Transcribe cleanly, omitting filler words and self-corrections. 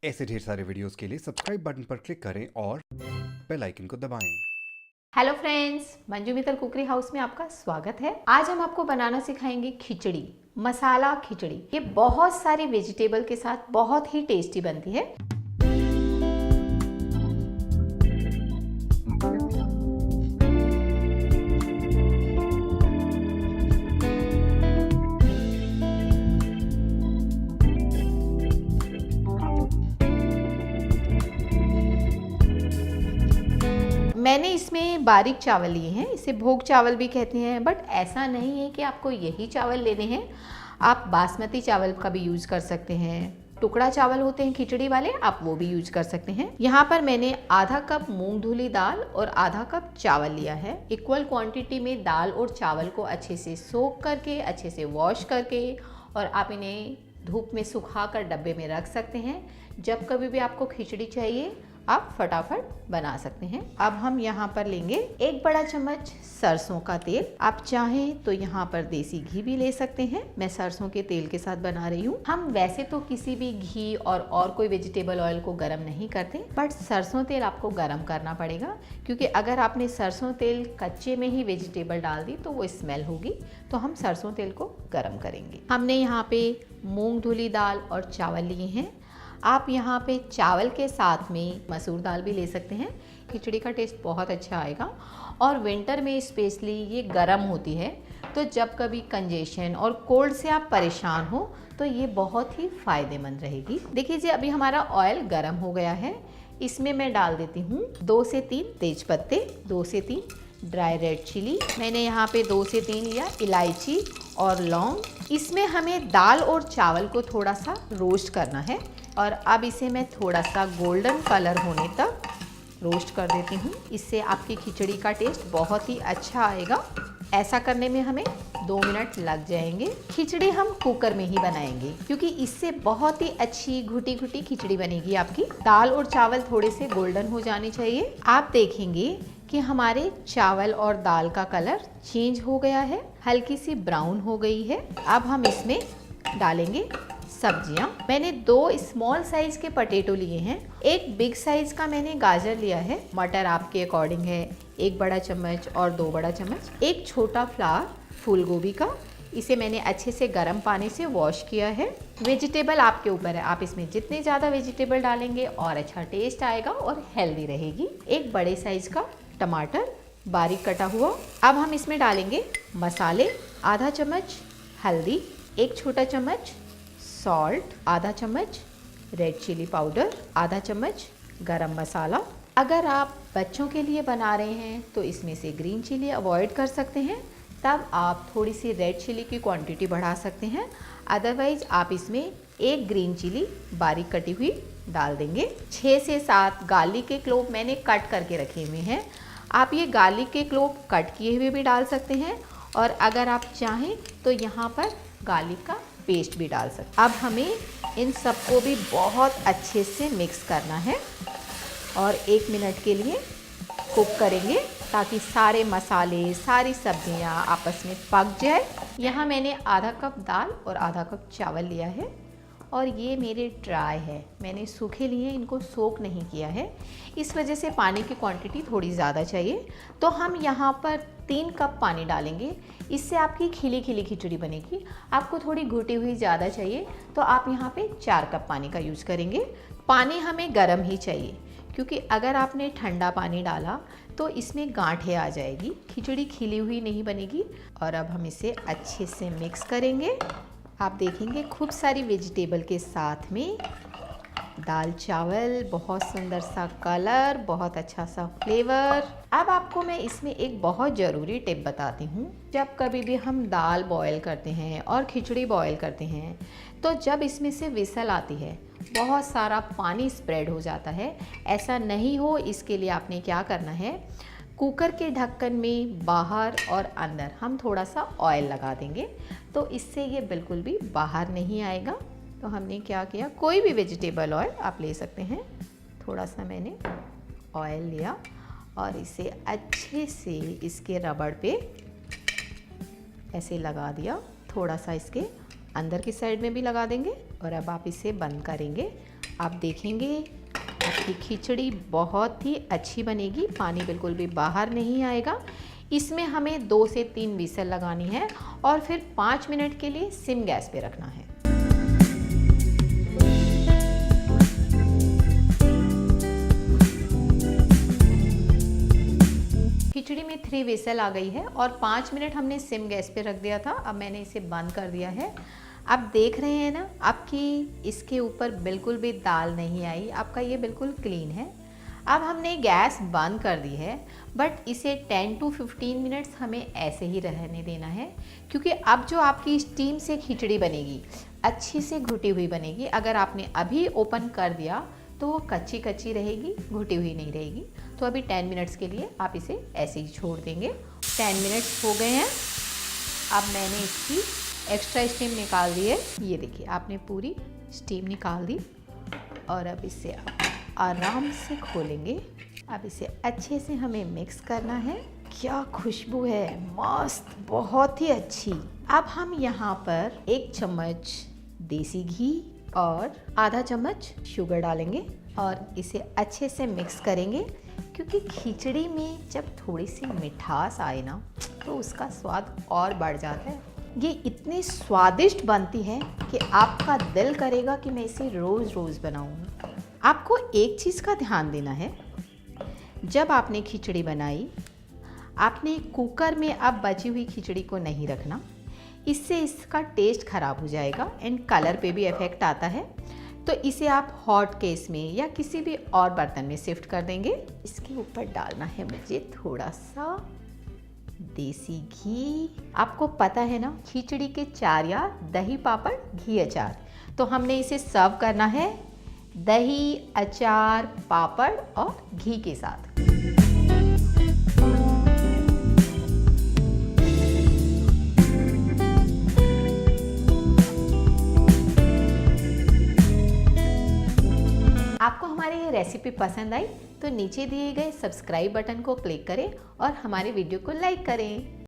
ऐसे ढेर सारे वीडियोस के लिए सब्सक्राइब बटन पर क्लिक करें और बेल आइकन को दबाएं। हेलो फ्रेंड्स, मंजू मित्तल कुकरी हाउस में आपका स्वागत है। आज हम आपको बनाना सिखाएंगे खिचड़ी, मसाला खिचड़ी। ये बहुत सारी वेजिटेबल के साथ बहुत ही टेस्टी बनती है। मैंने इसमें बारीक चावल लिए हैं, इसे भोग चावल भी कहते हैं, बट ऐसा नहीं है कि आपको यही चावल लेने हैं। आप बासमती चावल का भी यूज़ कर सकते हैं। टुकड़ा चावल होते हैं खिचड़ी वाले, आप वो भी यूज कर सकते हैं। यहाँ पर मैंने आधा कप मूंग धुली दाल और आधा कप चावल लिया है। इक्वल क्वांटिटी में दाल और चावल को अच्छे से सोख करके, अच्छे से वॉश करके, और आप इन्हें धूप में सुखा कर डब्बे में रख सकते हैं। जब कभी भी आपको खिचड़ी चाहिए आप फटाफट बना सकते हैं। अब हम यहाँ पर लेंगे 1 बड़ा चम्मच सरसों का तेल। आप चाहें तो यहाँ पर देसी घी भी ले सकते हैं। मैं सरसों के तेल के साथ बना रही हूँ। हम वैसे तो किसी भी घी और कोई वेजिटेबल ऑयल को गर्म नहीं करते, बट सरसों तेल आपको गर्म करना पड़ेगा, क्योंकि अगर आपने सरसों तेल कच्चे में ही वेजिटेबल डाल दी तो वो स्मेल होगी। तो हम सरसों तेल को गर्म करेंगे। हमने यहाँ पे मूंग धुली दाल और चावल लिए हैं। आप यहाँ पे चावल के साथ में मसूर दाल भी ले सकते हैं। खिचड़ी का टेस्ट बहुत अच्छा आएगा, और विंटर में स्पेशली ये गर्म होती है, तो जब कभी कंजेशन और कोल्ड से आप परेशान हो तो ये बहुत ही फ़ायदेमंद रहेगी। देखिए जी, अभी हमारा ऑयल गर्म हो गया है। इसमें मैं डाल देती हूँ 2 से 3 तेज पत्ते, 2 से 3 ड्राई रेड चिली, मैंने यहाँ पे 2 से 3 लिया इलायची और लौंग। इसमें हमें दाल और चावल को थोड़ा सा रोस्ट करना है, और अब इसे मैं थोड़ा सा गोल्डन कलर होने तक रोस्ट कर देती हूँ। इससे आपकी खिचड़ी का टेस्ट बहुत ही अच्छा आएगा। ऐसा करने में हमें 2 मिनट लग जाएंगे। खिचड़ी हम कुकर में ही बनाएंगे, क्योंकि इससे बहुत ही अच्छी घुटी घुटी खिचड़ी बनेगी आपकी। दाल और चावल थोड़े से गोल्डन हो जाने चाहिए। आप देखेंगे कि हमारे चावल और दाल का कलर चेंज हो गया है, हल्की सी ब्राउन हो गई है। अब हम इसमें डालेंगे सब्जियां। मैंने 2 स्मॉल साइज के पोटैटो लिए हैं। 1 बिग साइज का मैंने गाजर लिया है। मटर आपके अकॉर्डिंग है, 1 बड़ा चम्मच और 2 बड़ा चम्मच। 1 छोटा फ्लावर फूल गोभी का, इसे मैंने अच्छे से गर्म पानी से वॉश किया है। वेजिटेबल आपके ऊपर है, आप इसमें जितने ज़्यादा वेजिटेबल डालेंगे और अच्छा टेस्ट आएगा और हेल्दी रहेगी। 1 बड़े साइज का टमाटर बारीक कटा हुआ। अब हम इसमें डालेंगे मसाले। आधा चम्मच हल्दी, 1 छोटा चम्मच सॉल्ट, आधा चम्मच रेड चिली पाउडर, आधा चम्मच गरम मसाला। अगर आप बच्चों के लिए बना रहे हैं तो इसमें से ग्रीन चिली अवॉइड कर सकते हैं, तब आप थोड़ी सी रेड चिली की क्वांटिटी बढ़ा सकते हैं। अदरवाइज आप इसमें 1 ग्रीन चिली बारीक कटी हुई डाल देंगे। 6 से 7 गार्लिक के क्लोव मैंने कट करके रखे हुए हैं। आप ये गार्लिक के क्लोव कट किए हुए भी डाल सकते हैं, और अगर आप चाहें तो यहाँ पर गार्लिक का पेस्ट भी डाल सकते। अब हमें इन सबको भी बहुत अच्छे से मिक्स करना है और 1 मिनट के लिए कुक करेंगे, ताकि सारे मसाले, सारी सब्जियां आपस में पक जाए। यहाँ मैंने आधा कप दाल और आधा कप चावल लिया है, और ये मेरे ड्राई है, मैंने सूखे लिए, इनको सोक नहीं किया है। इस वजह से पानी की क्वांटिटी थोड़ी ज़्यादा चाहिए। तो हम यहाँ पर 3 कप पानी डालेंगे। इससे आपकी खिली खिली खिचड़ी बनेगी। आपको थोड़ी घुटी हुई ज़्यादा चाहिए तो आप यहाँ पे 4 कप पानी का यूज़ करेंगे। पानी हमें गर्म ही चाहिए, क्योंकि अगर आपने ठंडा पानी डाला तो इसमें गांठें आ जाएगी, खिचड़ी खिली हुई नहीं बनेगी। और अब हम इसे अच्छे से मिक्स करेंगे। आप देखेंगे खूब सारी वेजिटेबल के साथ में दाल चावल, बहुत सुंदर सा कलर, बहुत अच्छा सा फ्लेवर। अब आपको मैं इसमें एक बहुत ज़रूरी टिप बताती हूँ। जब कभी भी हम दाल बॉयल करते हैं और खिचड़ी बॉयल करते हैं, तो जब इसमें से विसल आती है बहुत सारा पानी स्प्रेड हो जाता है। ऐसा नहीं हो, इसके लिए आपने क्या करना है, कुकर के ढक्कन में बाहर और अंदर हम थोड़ा सा ऑयल लगा देंगे, तो इससे ये बिल्कुल भी बाहर नहीं आएगा। तो हमने क्या किया, कोई भी वेजिटेबल ऑयल आप ले सकते हैं। थोड़ा सा मैंने ऑयल लिया और इसे अच्छे से इसके रबड़ पे ऐसे लगा दिया। थोड़ा सा इसके अंदर की साइड में भी लगा देंगे, और अब आप इसे बंद करेंगे आप देखेंगे आपकी खिचड़ी बहुत ही अच्छी बनेगी, पानी बिल्कुल भी बाहर नहीं आएगा। इसमें हमें 2 से 3 विसल लगानी है और फिर 5 मिनट के लिए सिम गैस पे रखना है। खिचड़ी में 3 विसल आ गई है और 5 मिनट हमने सिम गैस पे रख दिया था। अब मैंने इसे बंद कर दिया है। आप देख रहे हैं ना, आपकी इसके ऊपर बिल्कुल भी दाल नहीं आई, आपका ये बिल्कुल क्लीन है। अब हमने गैस बंद कर दी है, बट इसे 10 to 15 मिनट्स हमें ऐसे ही रहने देना है, क्योंकि अब जो आपकी स्टीम से खिचड़ी बनेगी अच्छी से घुटी हुई बनेगी। अगर आपने अभी ओपन कर दिया तो वो कच्ची कच्ची रहेगी, घुटी हुई नहीं रहेगी। तो अभी 10 मिनट्स के लिए आप इसे ऐसे ही छोड़ देंगे। 10 मिनट्स हो गए हैं। अब मैंने इसकी एक्स्ट्रा स्टीम निकाल दी है। ये देखिए, आपने पूरी स्टीम निकाल दी और अब इसे आप आराम से खोलेंगे। अब इसे अच्छे से हमें मिक्स करना है। क्या खुशबू है, मस्त, बहुत ही अच्छी। अब हम यहाँ पर 1 चम्मच देसी घी और आधा चम्मच शुगर डालेंगे और इसे अच्छे से मिक्स करेंगे, क्योंकि खिचड़ी में जब थोड़ी सी मिठास आए ना तो उसका स्वाद और बढ़ जाता है। ये इतनी स्वादिष्ट बनती है कि आपका दिल करेगा कि मैं इसे रोज़ रोज़ बनाऊँ। आपको एक चीज़ का ध्यान देना है, जब आपने खिचड़ी बनाई, आपने कुकर में अब बची हुई खिचड़ी को नहीं रखना, इससे इसका टेस्ट ख़राब हो जाएगा एंड कलर पे भी इफ़ेक्ट आता है। तो इसे आप हॉट केस में या किसी भी और बर्तन में शिफ्ट कर देंगे। इसके ऊपर डालना है मुझे थोड़ा सा देसी घी। आपको पता है ना, खिचड़ी के 4 या दही पापड़ घी अचार, तो हमने इसे सर्व करना है दही, अचार, पापड़ और घी के साथ। आपको हमारी ये रेसिपी पसंद आई तो नीचे दिए गए सब्सक्राइब बटन को क्लिक करें और हमारे वीडियो को लाइक करें।